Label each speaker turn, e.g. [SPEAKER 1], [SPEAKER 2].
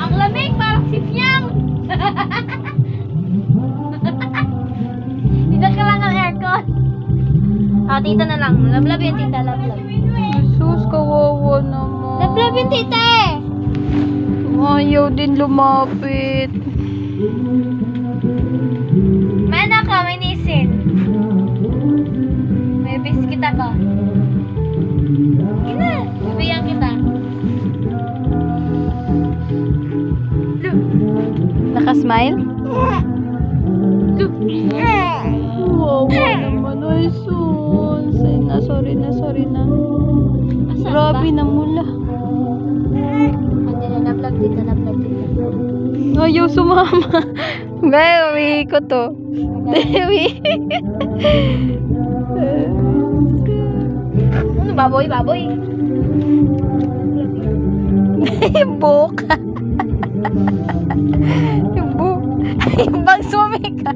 [SPEAKER 1] Ang lamig, parang si Fiang. Hindi ka lang ng aircon. Tita na lang. Lablab yun, tita. Lablab.
[SPEAKER 2] Jesus, kawawa naman.
[SPEAKER 1] Lablab yun, tita eh.
[SPEAKER 2] Ayaw din lumapit.
[SPEAKER 1] May anak ka, may nisin. May biskit ako. Ina, bibigyan kita.
[SPEAKER 2] Nakasmile?
[SPEAKER 1] Look.
[SPEAKER 2] Wawa naman. Ay, sus. Ay, sorry na.
[SPEAKER 1] Asan
[SPEAKER 2] Grabe
[SPEAKER 1] ba?
[SPEAKER 2] na mula.
[SPEAKER 1] Hindi na, lablab tita.
[SPEAKER 2] Ayaw sumama. Baby ko to. Baby.
[SPEAKER 1] Ano, baboy?
[SPEAKER 2] Yung buhok. Yung buhok. Yung bang sumika.